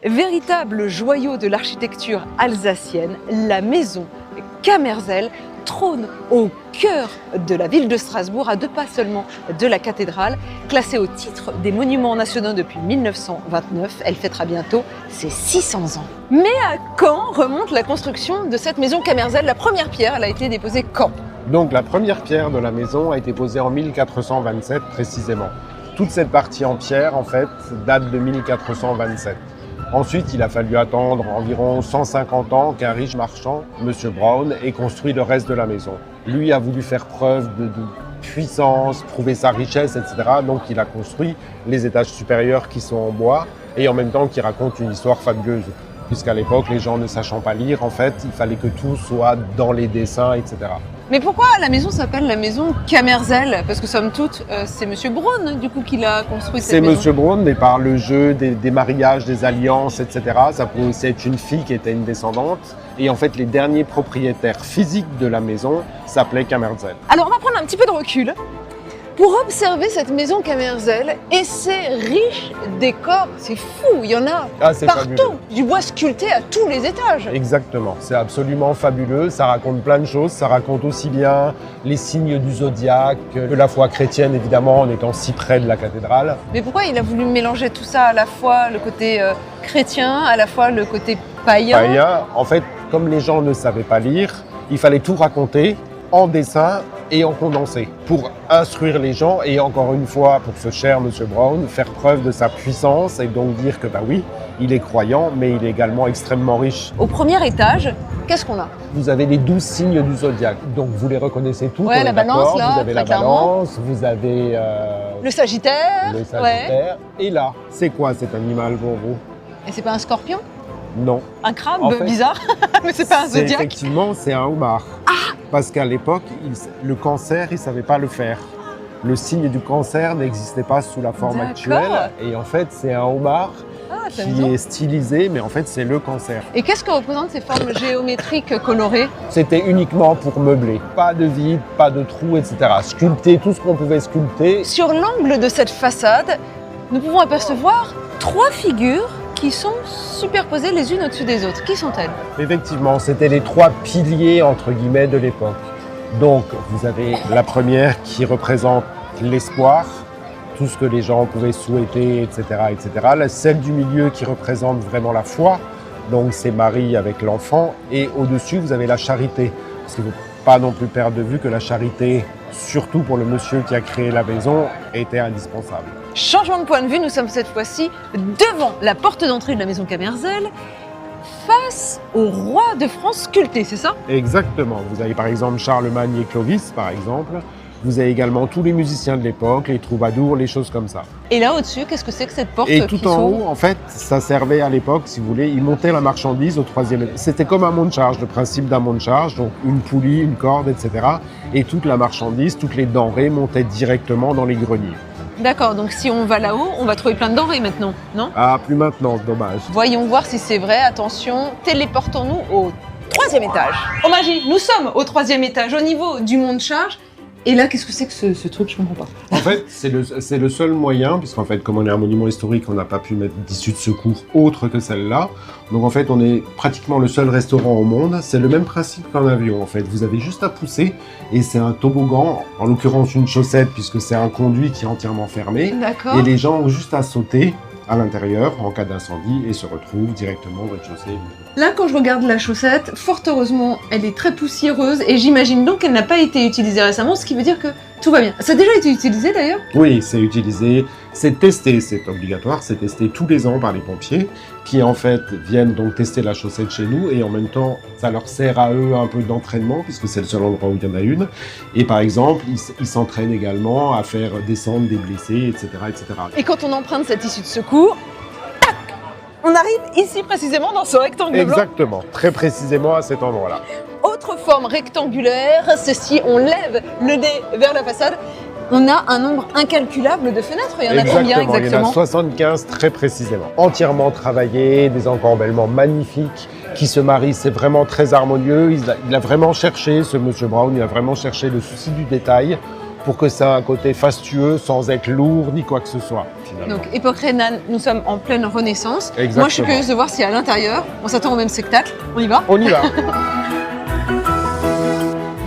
Véritable joyau de l'architecture alsacienne, la maison Cammerzel trône au cœur de la ville de Strasbourg, à 2 pas seulement de la cathédrale. Classée au titre des monuments nationaux depuis 1929, elle fêtera bientôt ses 600 ans. Mais à quand remonte la construction de cette maison Cammerzel? La première pierre, elle a été déposée quand? Donc la première pierre de la maison a été posée en 1427 précisément. Toute cette partie en pierre, en fait, date de 1427. Ensuite, il a fallu attendre environ 150 ans qu'un riche marchand, M. Braun, ait construit le reste de la maison. Lui a voulu faire preuve de puissance, prouver sa richesse, etc. Donc il a construit les étages supérieurs qui sont en bois et en même temps qui racontent une histoire fabuleuse. Puisqu'à l'époque, les gens ne sachant pas lire, en fait, il fallait que tout soit dans les dessins, etc. Mais pourquoi la maison s'appelle la maison Cammerzel? Parce que somme toute, c'est Monsieur Braun du coup qui l'a construit cette maison. C'est M. Braun, mais par le jeu des mariages, des alliances, etc. Ça pouvait aussi être une fille qui était une descendante. Et en fait, les derniers propriétaires physiques de la maison s'appelaient Cammerzel. Alors on va prendre un petit peu de recul pour observer cette maison Cammerzel et ses riches décors. C'est fou, il y en a C'est partout. fabuleux. Du bois sculpté à tous les étages. Exactement, c'est absolument fabuleux, ça raconte plein de choses, ça raconte aussi bien les signes du zodiaque que la foi chrétienne évidemment en étant si près de la cathédrale. Mais pourquoi il a voulu mélanger tout ça, à la fois le côté chrétien, à la fois le côté païen? En fait, comme les gens ne savaient pas lire, il fallait tout raconter en dessin et en condensé pour instruire les gens et encore une fois pour ce cher Monsieur Braun faire preuve de sa puissance et donc dire que oui, il est croyant mais il est également extrêmement riche. Au premier étage, qu'est-ce qu'on a? Vous avez les 12 signes du zodiaque, donc vous les reconnaissez tous. Ouais, la balance là, vous avez la balance, vous avez le Sagittaire. le Sagittaire. Ouais. Et là, c'est quoi cet animal pour vous? Et c'est pas un scorpion? Non. Un crabe En fait, bizarre? Mais c'est pas un zodiaque? Effectivement, c'est un homard. Parce qu'à l'époque, le cancer, il ne savait pas le faire. Le signe du cancer n'existait pas sous la forme D'accord. actuelle. Et en fait, c'est un homard C'est qui amusant. est stylisé, mais en fait, c'est le cancer. Et qu'est-ce que représentent ces formes géométriques colorées? C'était uniquement pour meubler. Pas de vide, pas de trous, etc. Sculpter tout ce qu'on pouvait sculpter. Sur l'angle de cette façade, nous pouvons apercevoir 3 figures qui sont superposées les unes au-dessus des autres. Qui sont-elles? Effectivement, c'était les 3 piliers, entre guillemets, de l'époque. Donc, vous avez la première qui représente l'espoir, tout ce que les gens pouvaient souhaiter, etc., etc. Celle du milieu qui représente vraiment la foi, donc c'est Marie avec l'enfant. Et au-dessus, vous avez la charité. Parce qu'il ne faut pas non plus perdre de vue que la charité, surtout pour le monsieur qui a créé la maison, était indispensable. Changement de point de vue, nous sommes cette fois-ci devant la porte d'entrée de la maison Cammerzel, face au roi de France sculpté, c'est ça? Exactement. Vous avez par exemple Charlemagne et Clovis, par exemple. Vous avez également tous les musiciens de l'époque, les troubadours, les choses comme ça. Et là au-dessus, qu'est-ce que c'est que cette porte Et qui tout en s'ouvre? haut, en fait, ça servait à l'époque, si vous voulez, ils montaient la marchandise au 3e étage. C'était comme un monte charge, le principe d'un monte charge, donc une poulie, une corde, etc. Et toute la marchandise, toutes les denrées montaient directement dans les greniers. D'accord, donc si on va là-haut, on va trouver plein de denrées maintenant, non? Ah, plus maintenant, dommage. Voyons voir si c'est vrai. Attention, téléportons-nous au 3e étage. Oh magie, nous sommes au 3e étage, au niveau du monte-charge. Et là, qu'est-ce que c'est que ce truc? Je comprends pas. En fait, c'est le seul moyen, puisqu'en fait, comme on est un monument historique, on n'a pas pu mettre d'issue de secours autre que celle-là. Donc en fait, on est pratiquement le seul restaurant au monde. C'est le même principe qu'un avion, en fait. Vous avez juste à pousser, et c'est un toboggan, en l'occurrence une chaussette, puisque c'est un conduit qui est entièrement fermé. D'accord. Et les gens ont juste à sauter à l'intérieur en cas d'incendie et se retrouvent directement au rez-de-chaussée. Là, quand je regarde la chaussette, fort heureusement, elle est très poussiéreuse et j'imagine donc qu'elle n'a pas été utilisée récemment, ce qui veut dire que tout va bien. Ça a déjà été utilisé d'ailleurs? Oui, c'est utilisé, c'est testé, c'est obligatoire, c'est testé tous les ans par les pompiers qui en fait viennent donc tester la chaussette chez nous et en même temps ça leur sert à eux un peu d'entraînement puisque c'est le seul endroit où il y en a une. Et par exemple, ils s'entraînent également à faire descendre des blessés, etc., etc. Et quand on emprunte cette issue de secours, tac, on arrive ici précisément dans ce rectangle blanc. Exactement, très précisément à cet endroit-là. Autre forme rectangulaire, ceci, on lève le nez vers la façade. On a un nombre incalculable de fenêtres. Il y en a combien Il y en a exactement? 75 très précisément. Entièrement travaillés, des encorbellements magnifiques qui se marient. C'est vraiment très harmonieux. Il a vraiment cherché, ce Monsieur Braun, il a vraiment cherché le souci du détail pour que ça ait un côté fastueux sans être lourd ni quoi que ce soit. Finalement. Donc, époque rhénane, nous sommes en pleine Renaissance. Exactement. Moi, je suis curieuse de voir si à l'intérieur, on s'attend au même spectacle. On y va? On y va.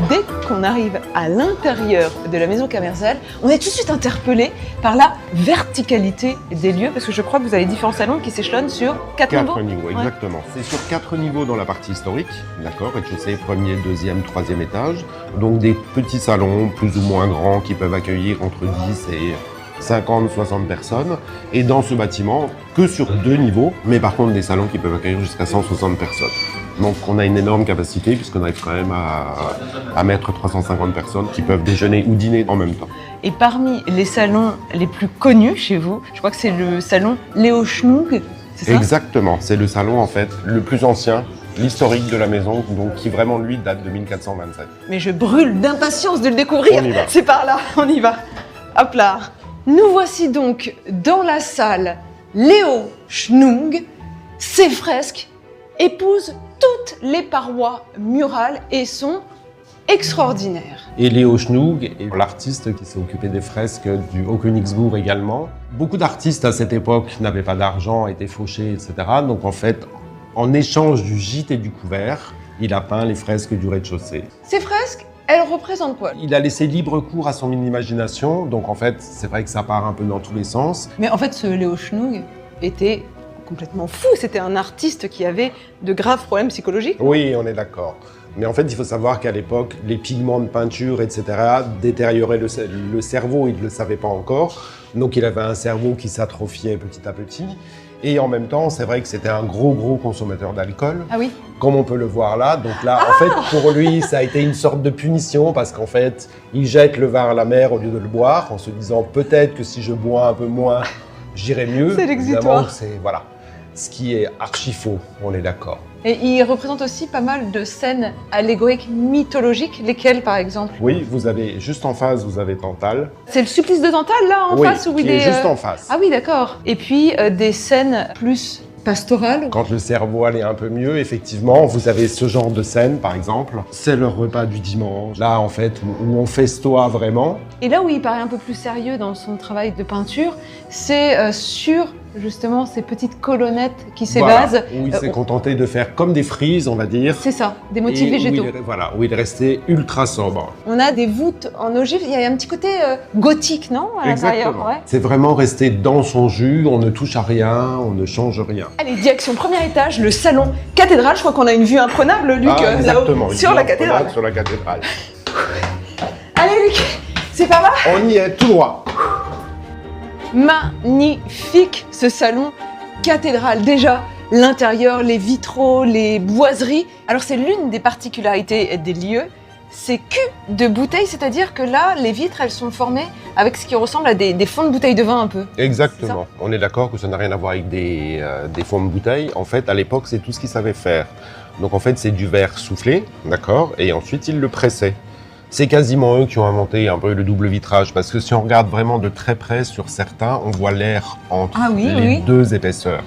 Dès qu'on arrive à l'intérieur de la maison Camerzel, on est tout de suite interpellé par la verticalité des lieux, parce que je crois que vous avez différents salons qui s'échelonnent sur 4 niveaux. 4 niveaux, exactement. C'est sur 4 niveaux dans la partie historique, d'accord, rez-de-chaussée, premier, deuxième, troisième étage. Donc des petits salons plus ou moins grands qui peuvent accueillir entre 10 et 50, 60 personnes. Et dans ce bâtiment, que sur 2 niveaux, mais par contre des salons qui peuvent accueillir jusqu'à 160 personnes. Donc on a une énorme capacité puisqu'on arrive quand même à mettre 350 personnes qui peuvent déjeuner ou dîner en même temps. Et parmi les salons les plus connus chez vous, je crois que c'est le salon Léo Schnug, c'est ça? Exactement, c'est le salon en fait le plus ancien, l'historique de la maison, donc qui vraiment lui date de 1427. Mais je brûle d'impatience de le découvrir. On y va. C'est par là, on y va. Hop là. Nous voici donc dans la salle Léo Schnung. Ces fresques épousent toutes les parois murales et sont extraordinaires. Et Léo Schnug est l'artiste qui s'est occupé des fresques du Haut-Königsbourg également. Beaucoup d'artistes à cette époque n'avaient pas d'argent, étaient fauchés, etc. Donc en fait, en échange du gîte et du couvert, il a peint les fresques du rez-de-chaussée. Ces fresques, elles représentent quoi? Il a laissé libre cours à son imagination, donc en fait, c'est vrai que ça part un peu dans tous les sens. Mais en fait, ce Léo Schnug était complètement fou. C'était un artiste qui avait de graves problèmes psychologiques. Oui, on est d'accord. Mais en fait, il faut savoir qu'à l'époque, les pigments de peinture, etc., détérioraient le cerveau. Il ne le savait pas encore. Donc, il avait un cerveau qui s'atrophiait petit à petit. Et en même temps, c'est vrai que c'était un gros consommateur d'alcool. Ah oui? Comme on peut le voir là. Donc là, en fait, pour lui, ça a été une sorte de punition parce qu'en fait, il jette le vin à la mer au lieu de le boire en se disant peut-être que si je bois un peu moins, j'irai mieux. C'est l'exutoire. Évidemment, c'est voilà. Ce qui est archi faux, on est d'accord. Et il représente aussi pas mal de scènes allégoriques mythologiques, lesquelles par exemple? Oui, vous avez juste en face, vous avez Tantale. C'est le supplice de Tantale là en Oui, face où qui il est juste en face. Ah oui, d'accord. Et puis des scènes plus pastorales. Quand le cerveau allait un peu mieux, effectivement, vous avez ce genre de scène, par exemple. C'est le repas du dimanche, là en fait, où on festoie vraiment. Et là où il paraît un peu plus sérieux dans son travail de peinture, c'est sur justement ces petites colonnettes qui s'évasent. Voilà, où il s'est contenté de faire comme des frises, on va dire. C'est ça, des motifs Et végétaux. Où il est resté ultra sobre. On a des voûtes en ogive, il y a un petit côté gothique, non, à l'intérieur? Exactement. Ouais. C'est vraiment resté dans son jus, on ne touche à rien, on ne change rien. Allez, direction premier étage, le salon cathédrale. Je crois qu'on a une vue imprenable, Luc, exactement, là-haut, sur la cathédrale. Sur la cathédrale. Allez, Luc, c'est par là? On y est tout droit. Magnifique ce salon cathédrale. Déjà, l'intérieur, les vitraux, les boiseries. Alors c'est l'une des particularités des lieux, c'est cul de bouteilles, c'est-à-dire que là, les vitres, elles sont formées avec ce qui ressemble à des fonds de bouteilles de vin un peu. Exactement. On est d'accord que ça n'a rien à voir avec des fonds de bouteille. En fait, à l'époque, c'est tout ce qu'ils savaient faire. Donc en fait, c'est du verre soufflé, d'accord, et ensuite ils le pressaient. C'est quasiment eux qui ont inventé un peu le double vitrage, parce que si on regarde vraiment de très près sur certains, on voit l'air entre les deux épaisseurs.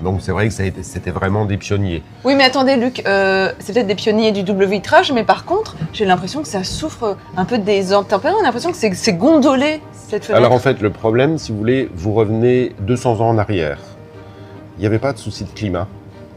Donc c'est vrai que c'était vraiment des pionniers. Oui, mais attendez, Luc, c'est peut-être des pionniers du double vitrage, mais par contre, j'ai l'impression que ça souffre un peu des intempéries. On a l'impression que c'est gondolé, cette fenêtre. Alors en fait, le problème, si vous voulez, vous revenez 200 ans en arrière. Il n'y avait pas de souci de climat.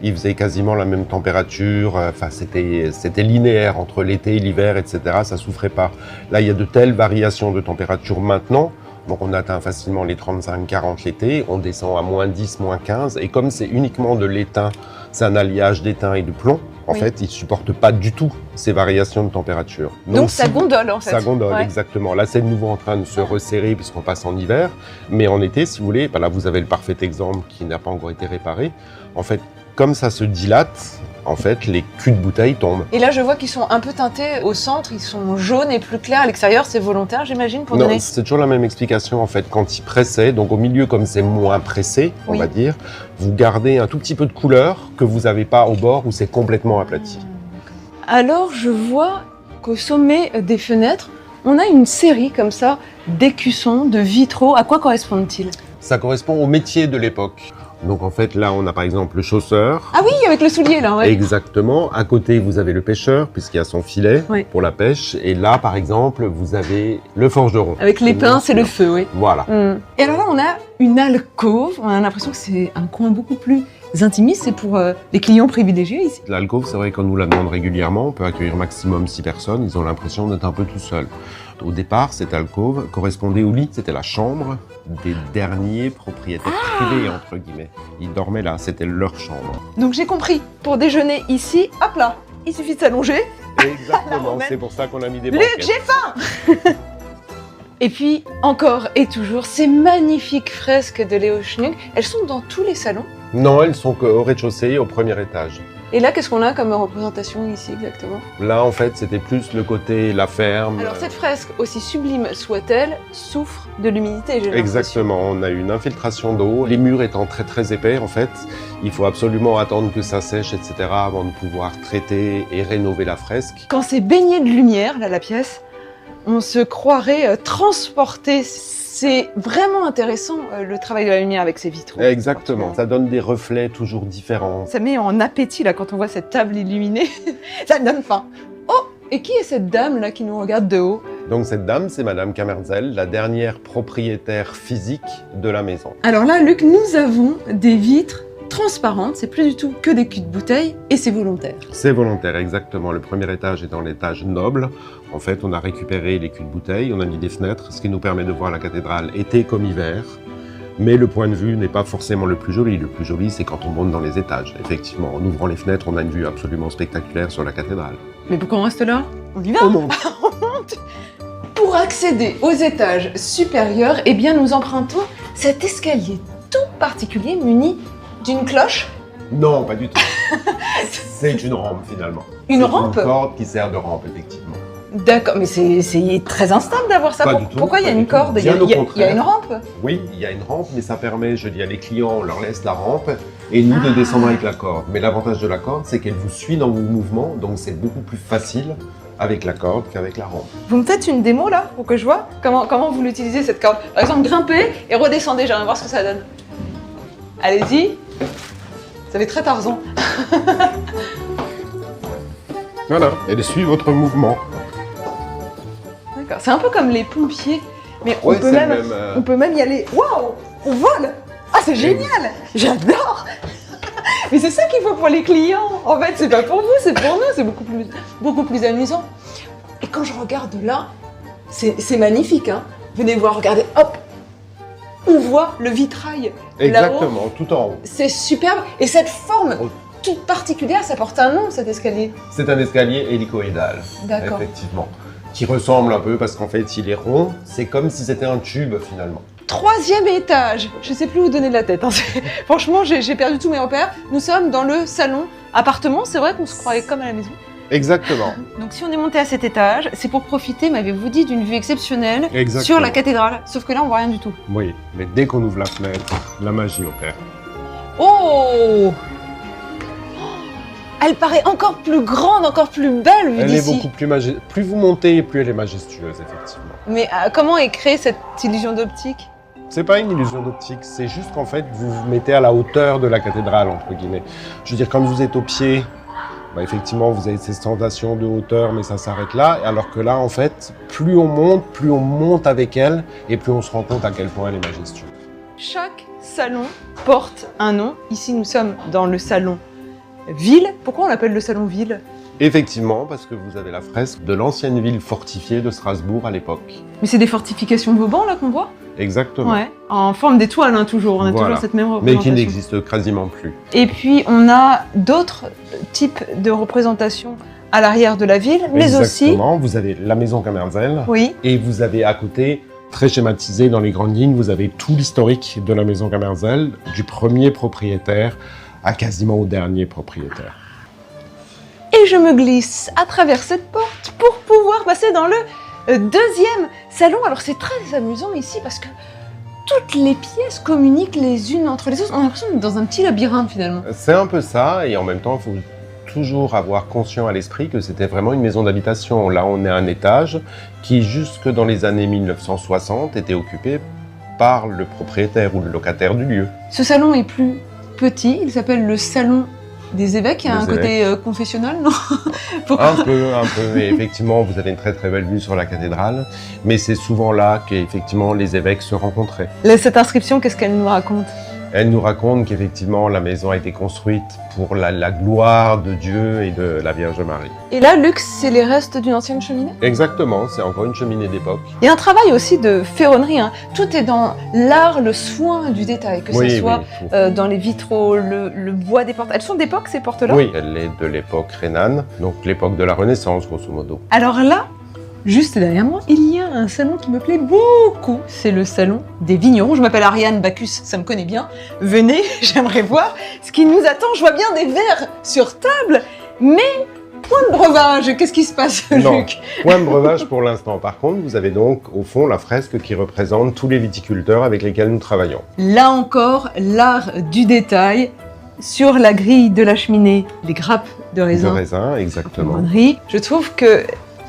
Il faisait quasiment la même température, enfin c'était linéaire entre l'été et l'hiver, etc. Ça souffrait pas. Là, il y a de telles variations de température maintenant, donc on atteint facilement les 35-40 l'été, on descend à moins 10, moins 15, et comme c'est uniquement de l'étain, c'est un alliage d'étain et de plomb, en fait, il ne supporte pas du tout ces variations de température. Donc ça gondole en fait. Ça gondole, exactement. Là, c'est de nouveau en train de se resserrer puisqu'on passe en hiver, mais en été, si vous voulez, là vous avez le parfait exemple qui n'a pas encore été réparé. En fait, comme ça se dilate, en fait, les culs de bouteille tombent. Et là, je vois qu'ils sont un peu teintés au centre, ils sont jaunes et plus clairs. À l'extérieur, c'est volontaire, j'imagine, pour donner... Non, c'est toujours la même explication, en fait. Quand ils pressaient, donc au milieu, comme c'est moins pressé, on va dire, vous gardez un tout petit peu de couleur que vous n'avez pas au bord où c'est complètement aplati. Alors, je vois qu'au sommet des fenêtres, on a une série comme ça d'écussons, de vitraux. À quoi correspondent-ils? Ça correspond au métier de l'époque. Donc en fait, là, on a par exemple le chausseur. Ah oui, avec le soulier là, ouais. Exactement. À côté, vous avez le pêcheur, puisqu'il y a son filet Oui. pour la pêche. Et là, par exemple, vous avez le forgeron. Avec les pinces et le feu, oui. Voilà. Et alors là, on a une alcôve. On a l'impression que c'est un coin beaucoup plus intimiste. C'est pour les clients privilégiés ici. L'alcôve, c'est vrai qu'on nous la demande régulièrement. On peut accueillir maximum 6 personnes. Ils ont l'impression d'être un peu tout seuls. Au départ, cette alcôve correspondait au lit. C'était la chambre des derniers propriétaires privés, entre guillemets. Ils dormaient là, c'était leur chambre. Donc j'ai compris. Pour déjeuner ici, hop là, il suffit de s'allonger. Exactement, c'est pour ça qu'on a mis des Luc, banquettes. j'ai faim. Et puis, encore et toujours, ces magnifiques fresques de Leo Schnug, elles sont dans tous les salons. Non, elles sont qu'au rez-de-chaussée, au premier étage. Et là, qu'est-ce qu'on a comme représentation ici exactement? Là, en fait, c'était plus le côté la ferme. Alors cette fresque, aussi sublime soit-elle, souffre de l'humidité, j'ai l'impression. Exactement, on a une infiltration d'eau. Les murs étant très très épais, en fait, il faut absolument attendre que ça sèche, etc. avant de pouvoir traiter et rénover la fresque. Quand c'est baigné de lumière, là, la pièce, on se croirait transporté. C'est vraiment intéressant, le travail de la lumière avec ces vitraux. Exactement, ça donne des reflets toujours différents. Ça met en appétit, là, quand on voit cette table illuminée. Ça me donne faim. Oh, et qui est cette dame, là, qui nous regarde de haut? Donc cette dame, c'est Madame Kamerzel, la dernière propriétaire physique de la maison. Alors là, Luc, nous avons des vitres transparentes, c'est plus du tout que des culs de bouteille, et c'est volontaire. C'est volontaire, exactement. Le premier étage est dans l'étage noble. En fait, on a récupéré les culs de bouteille, on a mis des fenêtres, ce qui nous permet de voir la cathédrale été comme hiver. Mais le point de vue n'est pas forcément le plus joli. Le plus joli, c'est quand on monte dans les étages. Effectivement, en ouvrant les fenêtres, on a une vue absolument spectaculaire sur la cathédrale. Mais pourquoi on reste là? On y va? On monte. On monte. Pour accéder aux étages supérieurs, eh bien, nous empruntons cet escalier tout particulier muni d'une cloche. Non, pas du tout. C'est une rampe, finalement. Une C'est rampe? Une corde qui sert de rampe, effectivement. D'accord, mais c'est très instable d'avoir ça. Pas du tout, Pourquoi il y a pas une du tout. corde? Bien au Il y a contraire. une rampe? Oui, il y a une rampe, mais ça permet, je dis à les clients, on leur laisse la rampe et nous de descendre avec la corde. Mais l'avantage de la corde, c'est qu'elle vous suit dans vos mouvements, donc c'est beaucoup plus facile avec la corde qu'avec la rampe. Vous me faites une démo là, pour que je vois comment vous l'utilisez cette corde? Par exemple, grimpez et redescendez, j'aimerais voir ce que ça donne. Allez-y. Ça fait très Tarzan. Voilà, elle suit votre mouvement. D'accord. C'est un peu comme les pompiers, mais Ouais, c'est le même, on peut même y aller. Waouh, on vole. Ah, c'est génial. J'adore. Mais c'est ça qu'il faut pour les clients. En fait, c'est pas pour vous, c'est pour nous. C'est beaucoup plus amusant. Et quand je regarde là, c'est magnifique. Hein. Venez voir, regardez, hop, on voit le vitrail. Exactement, tout en haut. C'est superbe. Et cette forme Oh. toute particulière, ça porte un nom, cet escalier. C'est un escalier hélicoïdal, D'accord. effectivement, qui ressemble un peu parce qu'en fait, il est rond. C'est comme si c'était un tube, finalement. 3e étage. Je sais plus où donner de la tête. Hein. Franchement, j'ai perdu tous mes repères. Nous sommes dans le salon appartement. C'est vrai qu'on se croyait comme à la maison. Exactement. Donc si on est monté à cet étage, c'est pour profiter, m'avez-vous dit, d'une vue exceptionnelle Exactement. sur la cathédrale. Sauf que là, on voit rien du tout. Oui, mais dès qu'on ouvre la fenêtre, la magie opère. Oh! Elle paraît encore plus grande, encore plus belle vue Elle est d'ici. beaucoup plus majestueuse. Plus vous montez, plus elle est majestueuse, effectivement. Mais comment est créée cette illusion d'optique? C'est pas une illusion d'optique, c'est juste qu'en fait, vous vous mettez à la hauteur de la cathédrale, entre guillemets. Je veux dire, quand vous êtes au pied, bah, effectivement, vous avez ces sensations de hauteur, mais ça s'arrête là. Alors que là, en fait, plus on monte avec elle, et plus on se rend compte à quel point elle est majestueuse. Chaque salon porte un nom. Ici, nous sommes dans le salon ville. Pourquoi on l'appelle le salon ville? Effectivement, parce que vous avez la fresque de l'ancienne ville fortifiée de Strasbourg à l'époque. Mais c'est des fortifications de Vauban, là, qu'on voit? Exactement. Ouais, en forme d'étoile, hein, toujours. On a Voilà. toujours cette même Mais représentation. qui n'existe quasiment plus. Et puis, on a d'autres types de représentations à l'arrière de la ville, mais aussi... Exactement. Vous avez la maison Kamerzel, Oui, et vous avez à côté, très schématisé dans les grandes lignes, vous avez tout l'historique de la maison Kamerzel, du premier propriétaire à quasiment au dernier propriétaire. et je me glisse à travers cette porte pour pouvoir passer dans le deuxième salon. Alors, c'est très amusant ici parce que toutes les pièces communiquent les unes entre les autres. On a l'impression d'être dans un petit labyrinthe, finalement. C'est un peu ça, et en même temps, il faut toujours avoir conscient à l'esprit que c'était vraiment une maison d'habitation. Là, on est à un étage qui, jusque dans les années 1960, était occupé par le propriétaire ou le locataire du lieu. Ce salon est plus petit, il s'appelle le salon des évêques. Il y a un côté confessionnal, non? Un peu, mais effectivement, vous avez une très très belle vue sur la cathédrale, mais c'est souvent là qu'effectivement les évêques se rencontraient. Cette inscription, qu'est-ce qu'elle nous raconte? Elle nous raconte qu'effectivement la maison a été construite pour la gloire de Dieu et de la Vierge Marie. Et là, Luc, c'est les restes d'une ancienne cheminée? Exactement, c'est encore une cheminée d'époque. Il y a un travail aussi de ferronnerie, hein. Tout est dans l'art, le soin du détail, que ce soit dans les vitraux, le bois des portes. Elles sont d'époque, ces portes-là? Oui, elle est de l'époque rhénane, donc l'époque de la Renaissance, grosso modo. Alors là, juste derrière moi, il y a un salon qui me plaît beaucoup. C'est le salon des vignerons. Je m'appelle Ariane Bacchus, ça me connaît bien. Venez, j'aimerais voir ce qui nous attend. Je vois bien des verres sur table, mais point de breuvage. Qu'est-ce qui se passe, Non, Luc? point de breuvage pour l'instant. Par contre, vous avez donc au fond la fresque qui représente tous les viticulteurs avec lesquels nous travaillons. Là encore, l'art du détail. Sur la grille de la cheminée, les grappes de raisin. De raisin, exactement. Je trouve que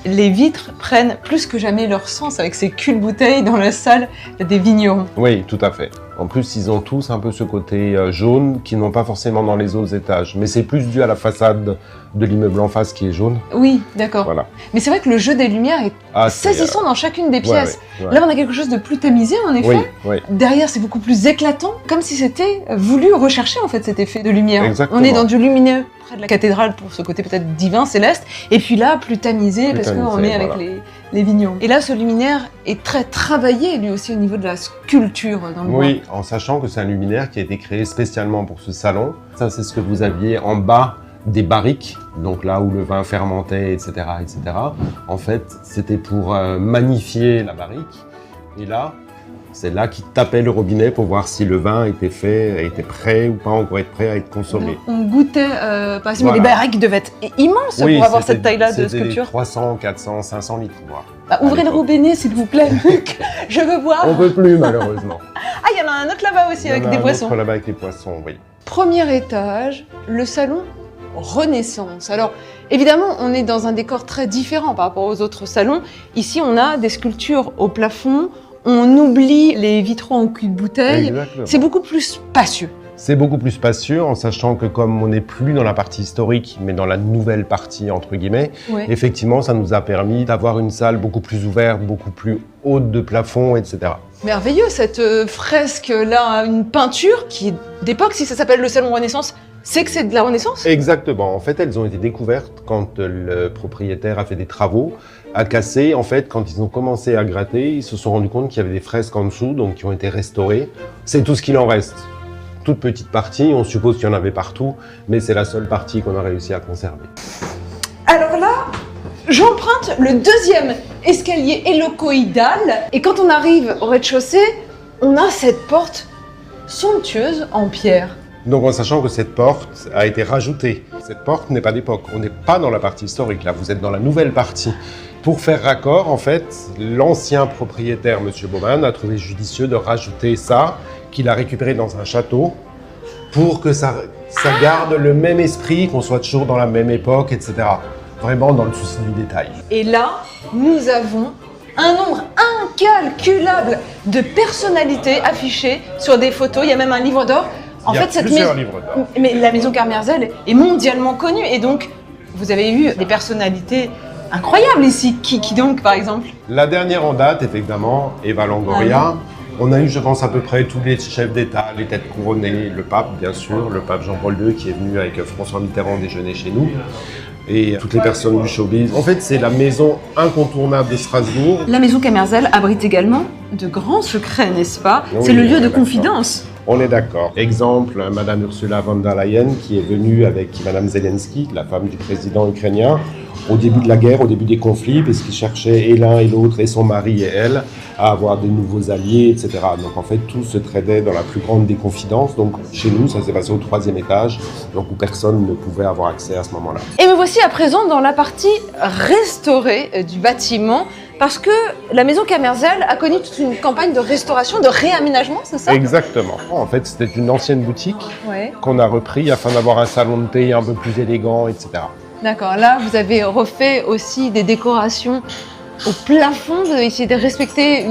les vitres prennent plus que jamais leur sens avec ces culs-bouteilles dans la salle des vignerons. Oui, tout à fait. En plus, ils ont tous un peu ce côté jaune qu'ils n'ont pas forcément dans les autres étages. Mais c'est plus dû à la façade de l'immeuble en face qui est jaune. Oui, d'accord. Voilà. Mais c'est vrai que le jeu des lumières est saisissant dans chacune des pièces. Ouais. Là, on a quelque chose de plus tamisé, en effet. Oui. Derrière, c'est beaucoup plus éclatant, comme si c'était voulu rechercher en fait cet effet de lumière. Exactement. On est dans du lumineux près de la cathédrale pour ce côté peut-être divin, céleste, et puis là, plus tamisé parce qu'on est avec les vignerons. Et là, ce luminaire est très travaillé, lui aussi, au niveau de la sculpture dans le bois. Oui, en sachant que c'est un luminaire qui a été créé spécialement pour ce salon. Ça, c'est ce que vous aviez en bas des barriques, donc là où le vin fermentait, etc., etc. En fait, c'était pour magnifier la barrique. Et là, c'est là qu'ils tapaient le robinet pour voir si le vin était prêt ou pas encore être prêt à être consommé. On goûtait, mais les barriques devaient être immenses pour avoir cette taille-là de sculpture. 300, 400, 500 litres, voire. Ouvrez le robinet, s'il vous plaît, Luc. Je veux boire. On ne peut plus, malheureusement. Ah, il y en a un autre là-bas aussi avec des poissons. Là-bas avec les poissons, oui. Premier étage, le salon Renaissance. Alors, évidemment, on est dans un décor très différent par rapport aux autres salons. Ici, on a des sculptures au plafond. On oublie les vitraux en cul de bouteille. Exactement. C'est beaucoup plus spacieux. C'est beaucoup plus spacieux en sachant que comme on n'est plus dans la partie historique, mais dans la nouvelle partie, entre guillemets, effectivement, ça nous a permis d'avoir une salle beaucoup plus ouverte, beaucoup plus haute de plafond, etc. Merveilleux, cette fresque-là, une peinture qui est d'époque, si ça s'appelle le salon Renaissance, c'est que c'est de la Renaissance? Exactement. En fait, elles ont été découvertes quand le propriétaire a fait des travaux, a cassé. En fait, quand ils ont commencé à gratter, ils se sont rendus compte qu'il y avait des fresques en dessous, donc qui ont été restaurées. C'est tout ce qu'il en reste. Toute petite partie, on suppose qu'il y en avait partout, mais c'est la seule partie qu'on a réussi à conserver. Alors là, j'emprunte le deuxième escalier hélicoïdal, et quand on arrive au rez-de-chaussée, on a cette porte somptueuse en pierre. Donc en sachant que cette porte a été rajoutée. Cette porte n'est pas d'époque, on n'est pas dans la partie historique, là vous êtes dans la nouvelle partie. Pour faire raccord, en fait, l'ancien propriétaire, M. Baumann, a trouvé judicieux de rajouter ça, qu'il a récupéré dans un château, pour que ça garde le même esprit, qu'on soit toujours dans la même époque, etc. Vraiment dans le souci du détail. Et là, nous avons un nombre incalculable de personnalités affichées sur des photos. Il y a même un livre d'or. En fait, cette maison, livres d'or. Mais la maison Camerzel est mondialement connue. Et donc, vous avez eu des personnalités incroyables ici. Qui donc, par exemple? La dernière en date, évidemment, Eva Longoria. On a eu, je pense, à peu près tous les chefs d'État, les têtes couronnées, le pape, bien sûr, le pape Jean-Paul II qui est venu avec François Mitterrand déjeuner chez nous, et toutes les personnes du showbiz. En fait, c'est la maison incontournable de Strasbourg. La maison Camerzel abrite également de grands secrets, n'est-ce pas? Oui, c'est le lieu de confidence. On est d'accord. Exemple, Madame Ursula von der Leyen qui est venue avec Madame Zelensky, la femme du président ukrainien, au début de la guerre, au début des conflits, parce qu'ils cherchaient et l'un et l'autre, et son mari et elle, à avoir des nouveaux alliés, etc. Donc en fait, tout se tradait dans la plus grande des confidences. Donc chez nous, ça s'est passé au 3e étage, donc où personne ne pouvait avoir accès à ce moment-là. Et me voici à présent dans la partie restaurée du bâtiment, parce que la maison Camerzel a connu toute une campagne de restauration, de réaménagement, c'est ça? Exactement. En fait, c'était une ancienne boutique qu'on a repris afin d'avoir un salon de thé un peu plus élégant, etc. D'accord. Là, vous avez refait aussi des décorations au plafond. Vous avez essayé de respecter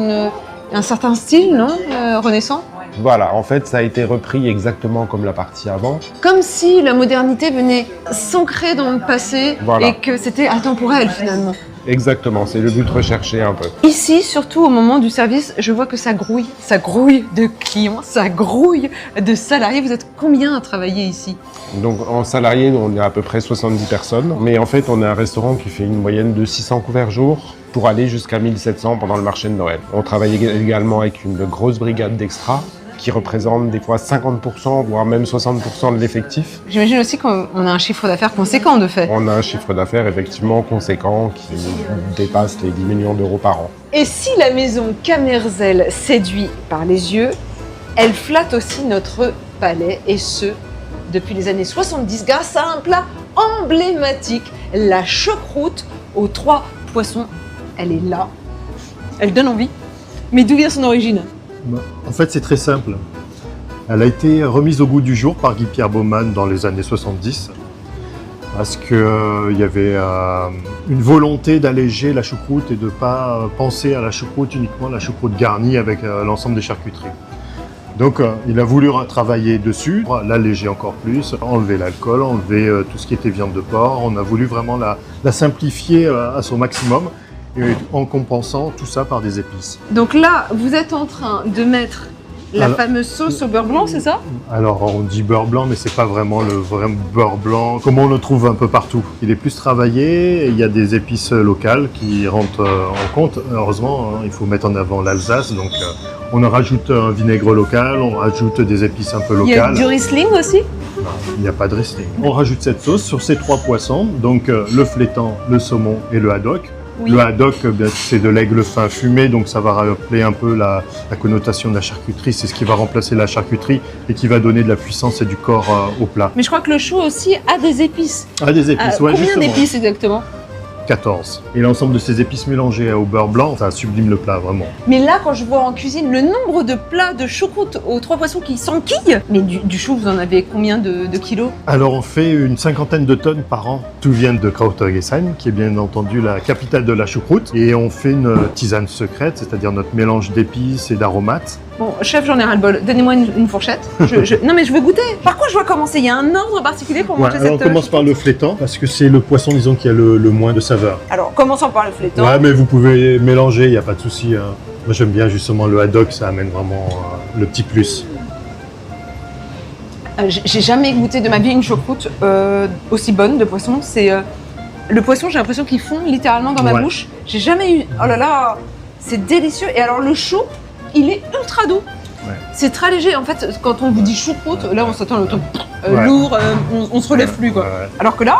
Un certain style, non Renaissant. Voilà, en fait, ça a été repris exactement comme la partie avant. Comme si la modernité venait s'ancrer dans le passé Voilà. et que c'était intemporel finalement. Exactement, c'est le but recherché un peu. Ici, surtout au moment du service, je vois que ça grouille de clients, ça grouille de salariés. Vous êtes combien à travailler ici? Donc en salarié, on est à peu près 70 personnes. Mais en fait, on est un restaurant qui fait une moyenne de 600 couverts jour pour aller jusqu'à 1700 pendant le marché de Noël. On travaille également avec une grosse brigade d'extra qui représente des fois 50%, voire même 60% de l'effectif. J'imagine aussi qu'on a un chiffre d'affaires conséquent de fait. On a un chiffre d'affaires effectivement conséquent qui dépasse les 10 millions d'euros par an. Et si la maison Camerzel séduit par les yeux, elle flatte aussi notre palais, et ce, depuis les années 70, grâce à un plat emblématique, la choucroute aux 3 poissons. Elle est là, elle donne envie. Mais d'où vient son origine? En fait, c'est très simple. Elle a été remise au goût du jour par Guy-Pierre Baumann dans les années 70 parce qu'il y avait une volonté d'alléger la choucroute et de ne pas penser à la choucroute uniquement, la choucroute garnie avec l'ensemble des charcuteries. Donc, il a voulu travailler dessus, l'alléger encore plus, enlever l'alcool, enlever tout ce qui était viande de porc. On a voulu vraiment la simplifier à son maximum, et en compensant tout ça par des épices. Donc là, vous êtes en train de mettre la Alors, fameuse sauce au beurre blanc, c'est ça? Alors on dit beurre blanc, mais c'est pas vraiment le vrai beurre blanc, comme on le trouve un peu partout. Il est plus travaillé, et il y a des épices locales qui rentrent en compte. Heureusement, il faut mettre en avant l'Alsace, donc on en rajoute un vinaigre local, on rajoute des épices un peu Il y a locales. du Riesling aussi? Non, il n'y a pas de Riesling. On rajoute cette sauce sur ces 3 poissons, donc le flétan, le saumon et le haddock. Oui. Le haddock, c'est de l'aigle fin fumé, donc ça va rappeler un peu la connotation de la charcuterie. C'est ce qui va remplacer la charcuterie et qui va donner de la puissance et du corps au plat. Mais je crois que le chou aussi a des épices. Ah, des épices, ouais, Combien justement. d'épices exactement? 14. Et l'ensemble de ces épices mélangées au beurre blanc, ça sublime le plat, vraiment. Mais là, quand je vois en cuisine le nombre de plats de choucroute aux 3 poissons qui s'enquillent, mais du chou, vous en avez combien de kilos? Alors, on fait une 50aine de tonnes par an. Tout vient de Krautergesheim, qui est bien entendu la capitale de la choucroute. Et on fait une tisane secrète, c'est-à-dire notre mélange d'épices et d'aromates. Bon, chef, j'en ai ras-le-bol. Donnez-moi une fourchette. Non, mais je veux goûter. Par quoi je dois commencer? Il y a un ordre particulier pour manger Alors, on cette... commence par le flétan, parce que c'est le poisson, disons, qui a le moins de saveur. Alors, commençons par le flétan. Ouais, mais vous pouvez mélanger, il n'y a pas de souci. Moi, j'aime bien justement le haddock, ça amène vraiment le petit plus. J'ai jamais goûté de ma vie une choucroute aussi bonne de poisson. C'est le poisson, j'ai l'impression qu'il fond littéralement dans ma Ouais. bouche. J'ai jamais eu. Oh là là, c'est délicieux. Et alors le chou, il est ultra doux. Ouais. C'est très léger. En fait, quand on vous dit choucroute, là on s'attend à le truc Ouais. lourd, on se relève plus quoi. Ouais. Alors que là,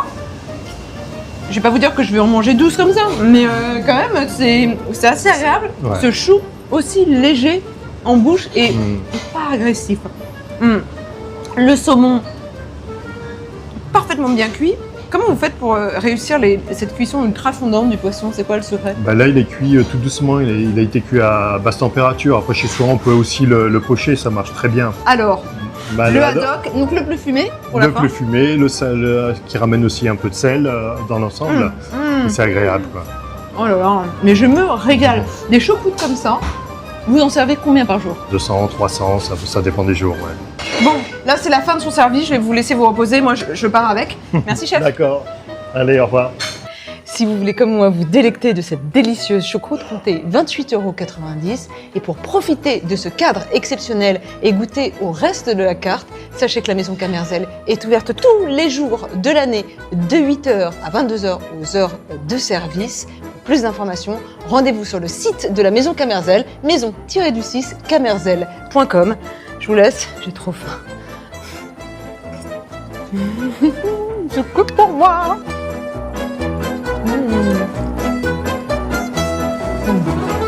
je vais pas vous dire que je vais en manger 12 comme ça, mais quand même, c'est assez agréable. Ouais. Ce chou aussi léger en bouche et Mm. pas agressif. Mm. Le saumon, parfaitement bien cuit. Comment vous faites pour réussir cette cuisson ultra fondante du poisson? C'est quoi le secret? Bah là, il est cuit tout doucement, il a été cuit à basse température. Après, chez soi, on peut aussi le pocher, ça marche très bien. Alors, Bah, le haddock, donc le bleu fumé pour la le fin. plus fumé, le sel qui ramène aussi un peu de sel dans l'ensemble. Mm. Et c'est agréable, quoi. Oh là là, mais je me régale. Des choucroutes comme ça, vous en servez combien par jour? 200, 300, ça dépend des jours, ouais. Bon, là c'est la fin de son service, je vais vous laisser vous reposer, moi je pars avec. Merci chef. D'accord. Allez, au revoir. Si vous voulez comme moi vous délecter de cette délicieuse choucroute, comptez 28,90 €. Et pour profiter de ce cadre exceptionnel et goûter au reste de la carte, sachez que la maison Camerzel est ouverte tous les jours de l'année de 8h à 22h aux heures de service. Pour plus d'informations, rendez-vous sur le site de la maison Camerzel, maison-du-6 camerzel.com. Je vous laisse, j'ai trop faim. Je coupe pour moi. Mmh.